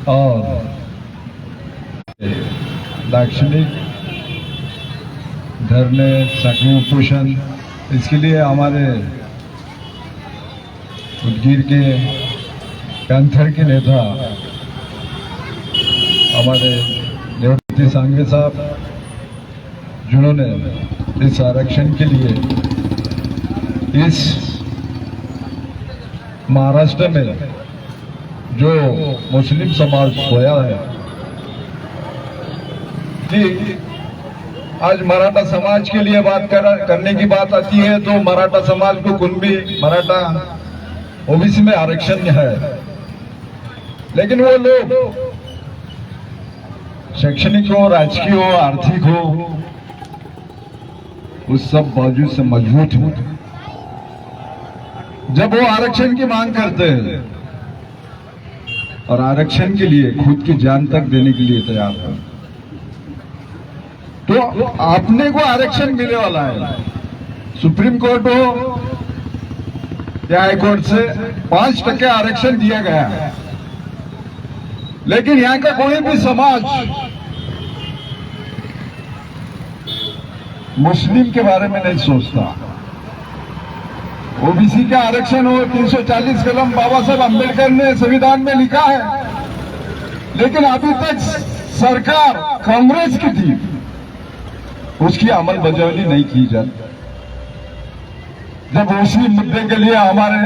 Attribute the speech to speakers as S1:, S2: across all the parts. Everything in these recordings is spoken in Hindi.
S1: और दाक्षिणिक धरने सखी उपोषण, इसके लिए हमारे उदगीर के कैंथर के नेता हमारे निवृत्ति सांघवी साहब, जिन्होंने इस आरक्षण के लिए इस महाराष्ट्र में जो मुस्लिम समाज खोया है कि आज मराठा समाज के लिए बात करने की बात आती है तो मराठा समाज को कुणबी मराठा ओबीसी में आरक्षण है, लेकिन वो लोग शैक्षणिक हो, राजकीय हो, आर्थिक हो, उस सब बाजू से मजबूत हो। जब वो आरक्षण की मांग करते हैं और आरक्षण के लिए खुद की जान तक देने के लिए तैयार है, तो आपने को आरक्षण मिलने वाला है। सुप्रीम कोर्ट हो या हाई कोर्ट से 5% आरक्षण दिया गया है, लेकिन यहां का कोई भी समाज मुस्लिम के बारे में नहीं सोचता। ओबीसी का आरक्षण हो, 340 कलम बाबा साहब अम्बेडकर ने संविधान में लिखा है, लेकिन अभी तक सरकार कांग्रेस की थी, उसकी अमल बजावनी नहीं की जाती। जब उसी मुद्दे के लिए हमारे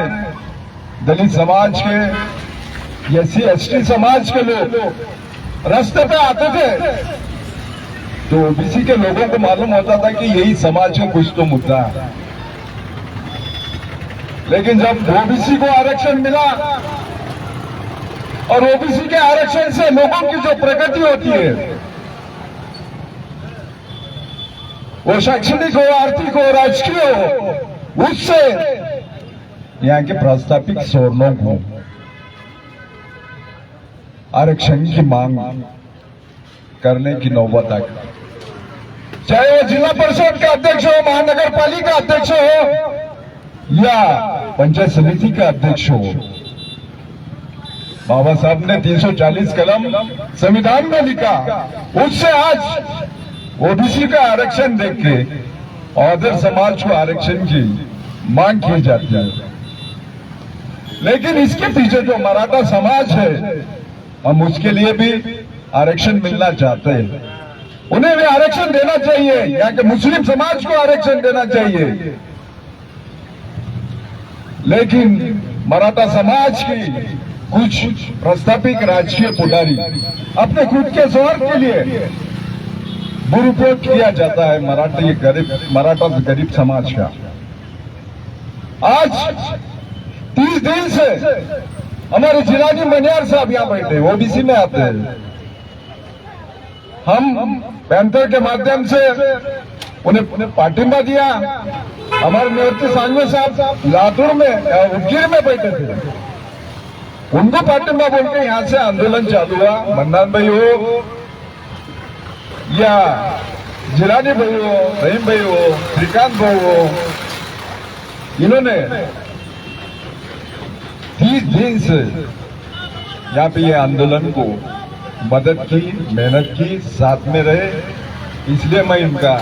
S1: दलित समाज के, एससी एसटी समाज के लोग रास्ते पे आते थे तो ओबीसी के लोगों को मालूम होता था कि यही समाज का कुछ तो मुद्दा है। लेकिन जब ओबीसी को आरक्षण मिला और ओबीसी के आरक्षण से लोगों की जो प्रगति होती है, वो शैक्षणिक हो, आर्थिक हो, राजकीय हो, उससे यहाँ के प्रस्तावित सवर्णों को आरक्षण की मांग करने की नौबत आ गई। चाहे वो जिला परिषद का अध्यक्ष हो, महानगर पालिका अध्यक्ष हो या पंचायत समिति का अध्यक्ष हो, बाबा साहब ने 340 कलम संविधान में लिखा, उससे आज ओबीसी का आरक्षण देख के अदर समाज को आरक्षण की मांग की जाती है। लेकिन इसके पीछे जो मराठा समाज है, हम उसके लिए भी आरक्षण मिलना चाहते हैं। उन्हें भी आरक्षण देना चाहिए, यहाँ के मुस्लिम समाज को आरक्षण देना चाहिए। लेकिन मराठा समाज की कुछ प्रस्तावित राजकीय पुजारी अपने खुद के स्वार्थ के लिए दुरुपयोग किया जाता है मराठा गरीब समाज का। आज 30 दिन से हमारे जिलानी मनियार साहब यहाँ बैठे, ओबीसी में आते हैं। हम पैंथर के माध्यम से उन्हें पार्टिंबा दिया। हमारे निवृत्ति सांघवी साहब लातूर में, उदगीर में बैठे थे, उनको पार्टिंबा बोल के यहाँ से आंदोलन चालू हुआ। मन्नान भाई हो या जिलानी भाई हो, रहीम भाई हो, श्रीकांत भाई हो, इन्होंने 30 दिन से यहाँ पे ये आंदोलन को मदद की, मेहनत की, साथ में रहे। इसलिए मैं इनका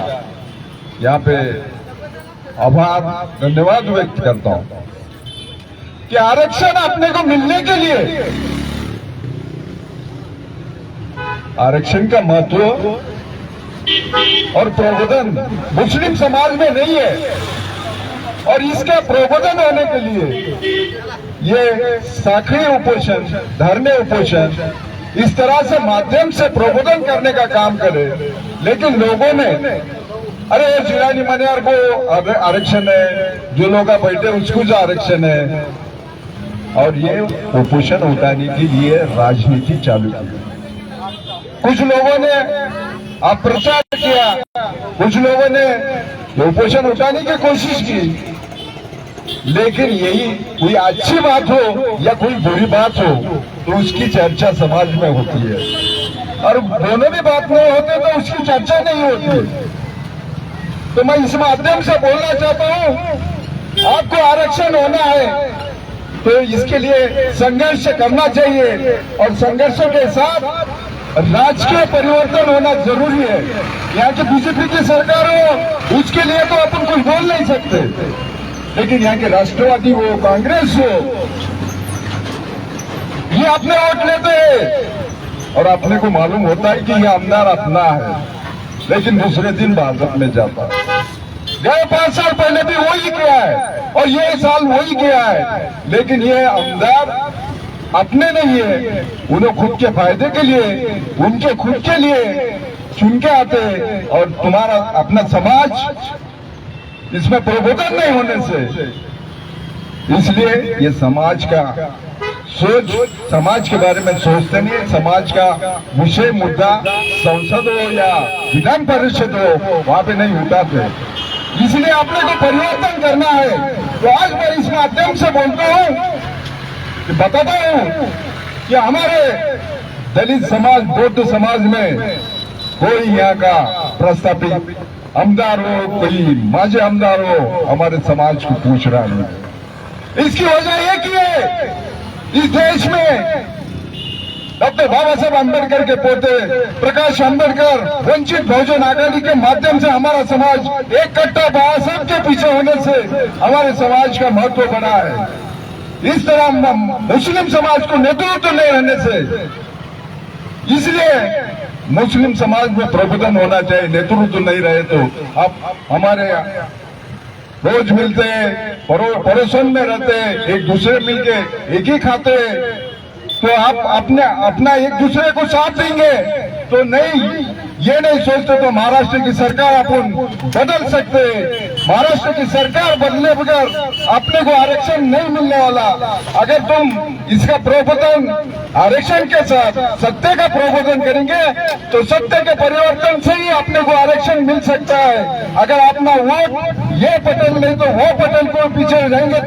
S1: यहाँ पे आभार, धन्यवाद व्यक्त करता हूँ कि आरक्षण अपने को मिलने के लिए आरक्षण का महत्व और प्रबोधन मुस्लिम समाज में नहीं है, और इसका प्रबोधन होने के लिए ये साखी उपोषण, धरने उपोषण, इस तरह से माध्यम से प्रबोधन करने का काम करे। लेकिन लोगों ने अरे जिलानी मनियार को आरक्षण है, जो लोग बैठे उसको जो आरक्षण है, और ये उपोषण उठाने के लिए राजनीति चालू की। कुछ लोगों ने अप्रचार किया, कुछ लोगों ने उपोषण उठाने की कोशिश की, लेकिन यही कोई अच्छी बात हो या कोई बुरी बात हो तो उसकी चर्चा समाज में होती है, और दोनों भी बात नहीं होते तो उसकी चर्चा नहीं होती। तो मैं इस माध्यम से बोलना चाहता हूं, आपको आरक्षण होना है तो इसके लिए संघर्ष करना चाहिए और संघर्षों के साथ राजकीय परिवर्तन होना जरूरी है। यहाँ की बीजेपी की सरकार हो, उसके लिए तो अपन कुछ बोल नहीं सकते, लेकिन यहाँ के राष्ट्रवादी हो, कांग्रेस हो, ये अपने वोट लेते हैं और अपने को मालूम होता है कि ये आमदार अपना है, लेकिन दूसरे दिन भाजपा में जाता है। गए 5 साल पहले भी वही किया है और ये साल वही किया है, लेकिन ये आमदार अपने नहीं है, उन्हें खुद के फायदे के लिए, उनके खुद के लिए चुन के आते हैं। और तुम्हारा अपना समाज इसमें प्रबोधन नहीं होने से, इसलिए ये समाज का सोच, समाज के बारे में सोचते नहीं। समाज का विषय मुद्दा संसद हो या विधान परिषद हो, वहां पे नहीं उठाते, इसलिए अपने को परिवर्तन करना है। तो आज मैं इस माध्यम से बोलता हूं कि बताता हूं कि हमारे दलित समाज, बौद्ध समाज में कोई यहाँ का प्रस्तापित आमदार हो, कोई माजी आमदार हो, हमारे समाज को पूछ रहा नहीं। इसकी वजह एक ही है, इस देश में डॉक्टर बाबा साहब अम्बेडकर के पोते प्रकाश अम्बेडकर वंचित बहुजन आघाड़ी के माध्यम से हमारा समाज एक कट्टा बाबा साहब के पीछे होने से हमारे समाज का महत्व बढ़ा है। इस तरह मुस्लिम समाज को नेतृत्व नहीं रहने से, इसलिए मुस्लिम समाज में प्रबोधन होना चाहिए। नेतृत्व नहीं रहे तो आप हमारे रोज मिलते हैं, पड़ोसन में रहते हैं, एक दूसरे मिलके एक ही खाते, तो आप अपना एक दूसरे को साथ देंगे तो नहीं, ये नहीं सोचते तो महाराष्ट्र की सरकार अपन बदल सकते। महाराष्ट्र की सरकार बदलने बगैर अपने को आरक्षण नहीं मिलने वाला। अगर तुम इसका प्रबोधन आरक्षण के साथ सत्य का प्रबोधन करेंगे तो सत्य के परिवर्तन से ही अपने को आरक्षण मिल सकता है। अगर अपना वोट ये पटेल नहीं तो वो पटेल को पीछे रहेंगे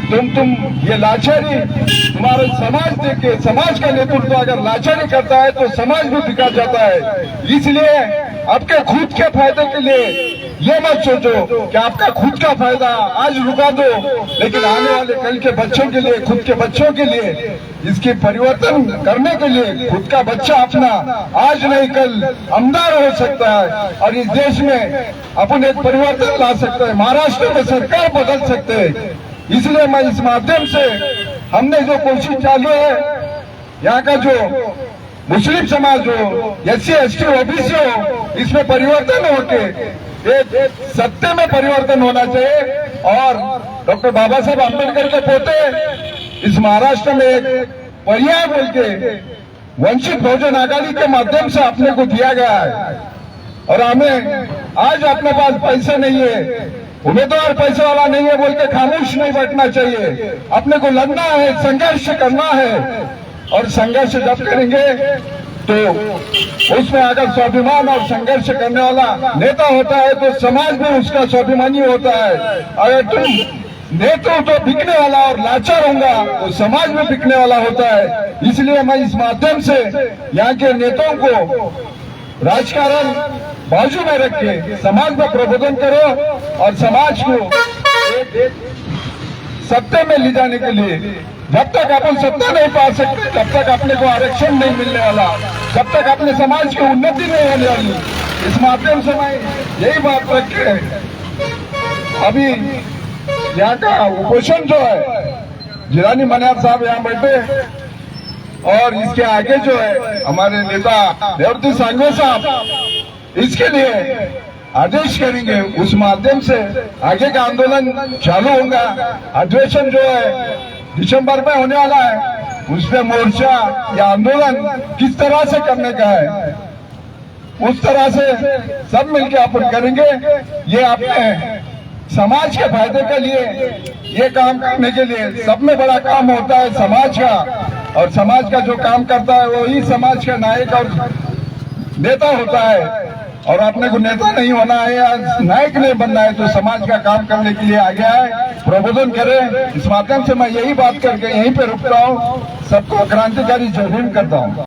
S1: तुम ये लाचारी, तुम्हारे समाज देखे, समाज का नेतृत्व अगर लाचारी करता है तो समाज भी बिगड़ जाता है। इसलिए आपके खुद के फायदे के लिए ये मत सोचो कि आपका खुद का फायदा आज रुका दो, लेकिन आने वाले कल के बच्चों के लिए, खुद के बच्चों के लिए इसके परिवर्तन करने के लिए खुद का बच्चा अपना आज नहीं कल आमदार हो सकता है और इस देश में अपन एक परिवर्तन ला सकते हैं, महाराष्ट्र में सरकार बदल सकते हैं। इसलिए मैं इस माध्यम से हमने जो कोशिश चालू है, यहाँ का जो मुस्लिम समाज हो, SC ST OBC हो, इसमें परिवर्तन होके एक सत्य में परिवर्तन होना चाहिए। और डॉक्टर बाबा साहब अम्बेडकर के पोते इस महाराष्ट्र में एक पर्याय बोल के वंचित बहुजन आघाड़ी के माध्यम से अपने को दिया गया है। और हमें आज अपने पास पैसे नहीं है, उम्मीदवार पैसे वाला नहीं है बोल के खामोश नहीं बैठना चाहिए। अपने को लड़ना है, संघर्ष करना है, और संघर्ष जब करेंगे तो उसमें अगर स्वाभिमान और संघर्ष करने वाला नेता होता है तो समाज में उसका स्वाभिमानी होता है। अगर तुम नेतृत्व तो बिकने वाला और लाचार होगा तो समाज में बिकने वाला होता है। इसलिए मैं इस माध्यम से यहाँ के नेताओं को राजकारण बाजू में रख के समाज में प्रबोधन करो और समाज को एक सत्य में ले जाने के लिए, जब तक अपन सत्ता नहीं पा सकते तब तक अपने को आरक्षण नहीं मिलने वाला, जब तक अपने समाज की उन्नति नहीं होने वाली। इस माध्यम से मैं यही बात रख के अभी यहाँ का उपोषण जो है, जिलानी मनियार साहब यहाँ बैठे और इसके आगे जो है हमारे नेता रेवती सांगवे साहब, इसके लिए आदेश करेंगे, उस माध्यम से आगे का आंदोलन चालू होगा। अधिवेशन जो है दिसंबर में होने वाला है, उसमें मोर्चा या आंदोलन किस तरह से करने का है उस तरह से सब मिलकर अपन करेंगे। ये अपने समाज के फायदे के लिए ये काम करने के लिए सब में बड़ा काम होता है समाज का, और समाज का जो काम करता है वो ही समाज का नायक और नेता होता है। और अपने को नेता नहीं होना है या नायक नहीं बनना है तो समाज का काम करने के लिए आगे आए, प्रबोधन करें। इस माध्यम से मैं यही बात करके यहीं पे रुकता हूँ। सबको क्रांतिकारी जय भीम करता हूँ।